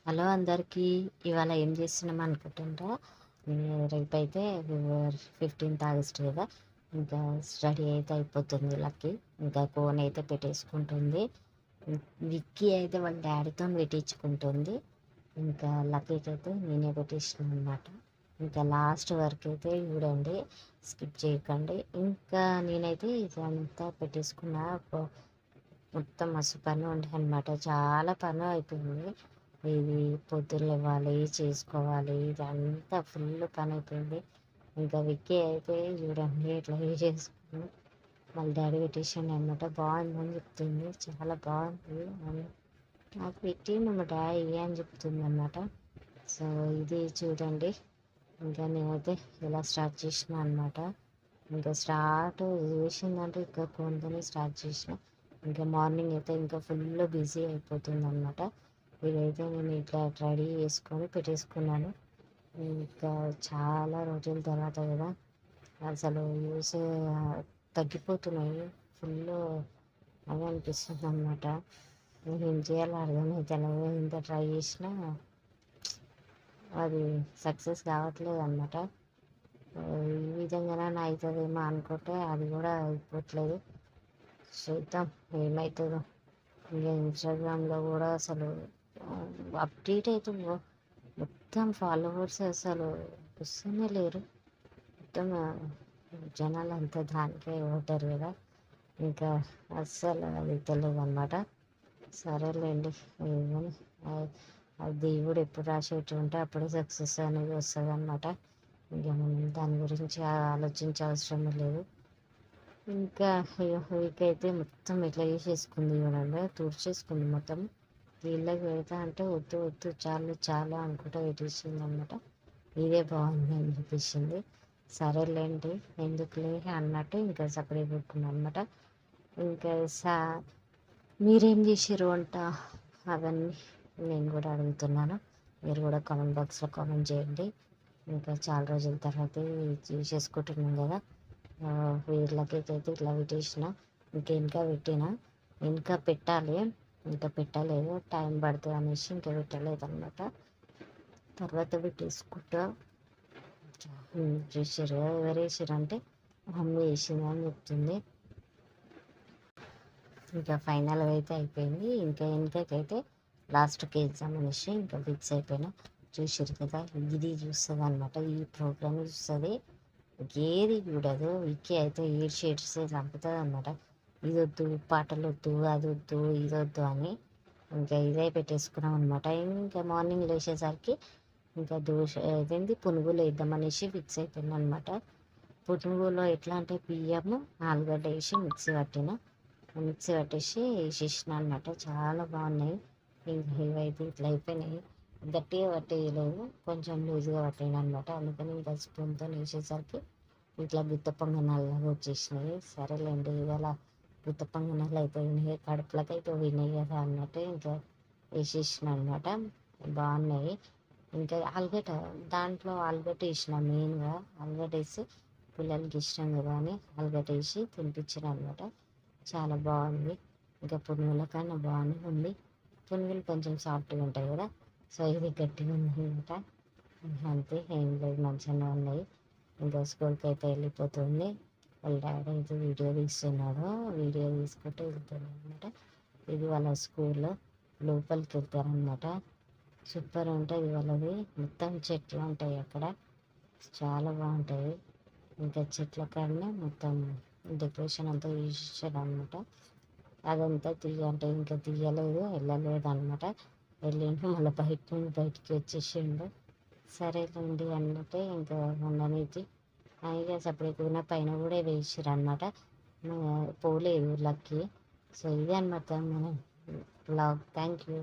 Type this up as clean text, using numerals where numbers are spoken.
Hello అందరికీ. ఇవాళ ఏం చేస్తున్నాం అనుకుంటుండ్రా? రేపైతే 15th ఆగస్ట్ కదా. ఇంకా స్టడీ అయితే అయిపోతుంది లక్కీ. ఇంకా కోన్ అయితే పెట్టేసుకుంటుంది. విక్కీ అయితే వాళ్ళ డాడీతో పెట్టించుకుంటుంది. ఇంకా లక్కీకి అయితే నేనే పెట్టేసిన అనమాట. ఇంకా లాస్ట్ వరకు అయితే చూడండి, స్కిప్ చేయకండి. ఇంకా నేనైతే ఇదంతా పెట్టేసుకున్న మొత్తం మస్తు పని ఉండే అనమాట. చాలా పని అయిపోయింది. ఇది పొద్దున్న లేవాలి, చేసుకోవాలి, ఇదంతా ఫుల్ పని అయిపోయింది. ఇంకా విక్కీ అయితే చూడండి ఇట్లా చేసుకుని వాళ్ళ డాడీ పెట్టేసాను అనమాట. బాగుందని చెప్తుంది, చాలా బాగుంది అని నాకు పెట్టి మా డాడీ అని చెప్తుంది అనమాట. సో ఇది చూడండి, ఇంకా నేనైతే ఇలా స్టార్ట్ చేసిన అనమాట. ఇంకా స్టార్ట్ చేసిందంటే ఇంకా కొంతనే స్టార్ట్ చేసిన. ఇంకా మార్నింగ్ అయితే ఇంకా ఫుల్ బిజీ అయిపోతుంది అనమాట. ఇదైతే నేను ఇట్లా రెడీ చేసుకొని పెట్టేసుకున్నాను. ఇంకా చాలా రోజుల తర్వాత కదా, అసలు యూస్ తగ్గిపోతున్నాయి ఫుల్ అని అనిపిస్తుంది అనమాట. నేను ఏం చేయాలో అర్థమైతలేదు. ఇంత ట్రై చేసినా అది సక్సెస్ కావట్లేదు అనమాట. ఈ విధంగానే అవుతుందేమో అనుకుంటే అది కూడా అయిపోవట్లేదు. చూద్దాం ఏమవుతుందో. ఇంకా ఇన్స్టాగ్రామ్లో కూడా అసలు అప్డేట్ అయితే మొత్తం ఫాలోవర్స్ అసలు వస్తూనే లేరు. మొత్తం జనాలు అంతా దానికే ఉంటారు కదా. ఇంకా అస్సలు అది తెలియదు అనమాట. సరేలేండి, ఏమని అది దేవుడు ఎప్పుడు రాసేట్టు ఉంటే అప్పుడే సక్సెస్ అనేది వస్తుంది అనమాట. ఇంకా మనం దాని గురించి ఆలోచించే అవసరం లేదు. ఇంకా వీక్ అయితే మొత్తం ఎట్లా చేసేసుకుంది చూడండి, తుడిచేసుకుంది మొత్తం. నీళ్ళకి పెడతా అంటే వద్దు వద్దు చాలు చాలు అనుకుంటా పెట్టేసింది అనమాట. ఇదే బాగుంది అని చూపించింది. సరేలేండి ఎందుకులే అన్నట్టు ఇంకా సపరేట్ పెట్టుకున్నాను అనమాట. ఇంకా మీరేం చేసారు వంట అవన్నీ నేను కూడా అడుగుతున్నాను. మీరు కూడా కామెంట్ బాక్స్లో కామెంట్ చేయండి. ఇంకా చాలా రోజుల తర్వాత చేసేసుకుంటున్నాం కదా. వీళ్ళకైతే ఇట్లా పెట్టేసిన. ఇంకా పెట్టిన, ఇంకా పెట్టాలి, ఇంకా పెట్టలేదు, టైం పడుతుంది అనేసి ఇంకా పెట్టలేదు అనమాట. తర్వాత పెట్టేసుకుంటా. చూసారు ఎవరు వేసారు అంటే మమ్మీ వేసింది అని చెప్తుంది. ఇంకా ఫైనల్గా అయితే అయిపోయింది. ఇంకా వెనకకైతే లాస్ట్కి ఎగ్జామ్ అనేసి ఇంకా ఫిక్స్ అయిపోయినా. చూసారు కదా, ఇది చూస్తుంది అనమాట, ఈ ప్రోగ్రామ్ చూస్తుంది, ఏది చూడదు. విక్కీ అయితే షేడ్స్ చంపుతుంది అనమాట. ఇదొద్దు, పాటలు వద్దు, అది వద్దు, ఇది వద్దు అని ఇంకా ఇదే పెట్టేసుకున్నాం అనమాట. ఇంకా మార్నింగ్ లేచేసరికి ఇంకా దోశ అదేంటి పునుగులు వేద్దామనేసి ఫిక్స్ అయిపోయింది అనమాట. పునుగులో ఎట్లా అంటే బియ్యము ఆలుగడ్డ వేసి మిక్సీ పట్టేసి వేసేసిన అనమాట. చాలా బాగున్నాయి. ఇంకా ఇవైతే ఇట్లా అయిపోయినాయి. గట్టిగా పట్టేయలేదు, కొంచెం లూజ్గా పట్టాను అనమాట. అందుకని ఇంకా స్పూన్తో వేసేసరికి ఇట్లా గుత్త పొంగనాలుగా వచ్చేసినాయి. సరేలేండి, ఇవాళ గుత్త పొంగనాలు అయిపోయినాయి, కడుపులకి అయితే పోయినాయి కదా అన్నట్టు ఇంకా వేసేసిన అనమాట. బాగున్నాయి. ఇంకా ఆలుగడ్డ, దాంట్లో ఆలుగడ్డ వేసిన, మెయిన్గా ఆలుగడ్డ వేసి పిల్లలకి ఇష్టం కదా అని ఆలుగడ్డ వేసి తినిపించిన అనమాట. చాలా బాగుంది. ఇంకా పునుగుల కన్నా బాగానే ఉంది. పునుగులు కొంచెం సాఫ్ట్గా ఉంటాయి కదా, సో ఇది గట్టిగా ఉంది అనమాట. అంతే, ఏం లేదు, మంచిగానే ఉన్నాయి. ఇంకా స్కూల్కి అయితే వెళ్ళిపోతుంది. వాళ్ళ డాడీ అయితే వీడియో తీస్తున్నాడు, వీడియో తీసుకుంటూ వెళ్తున్నాడు అనమాట. ఇది వాళ్ళ స్కూల్లో లోపలికి వెళ్తారనమాట. సూపర్ ఉంటుంది వాళ్ళది. మొత్తం చెట్లు ఉంటాయి అక్కడ, చాలా బాగుంటుంది. ఇంకా చెట్ల కాడనే మొత్తం డెకరేషన్ అంతా చేసేసాడు అనమాట. అదంతా అంటే ఇంకా తీయలేదు, వెళ్ళలేదు అనమాట. వెళ్ళిండు, మళ్ళీ బయటికి వచ్చేసిండు. సరేలేండి అన్నట్టే ఇంకా ఉండనిది. ఇక సపరేట్గా పైన కూడా వేసారు అనమాట. పోలేదు లక్కీ. సో ఇదే అనమాట మన బ్లాగ్. Thank you.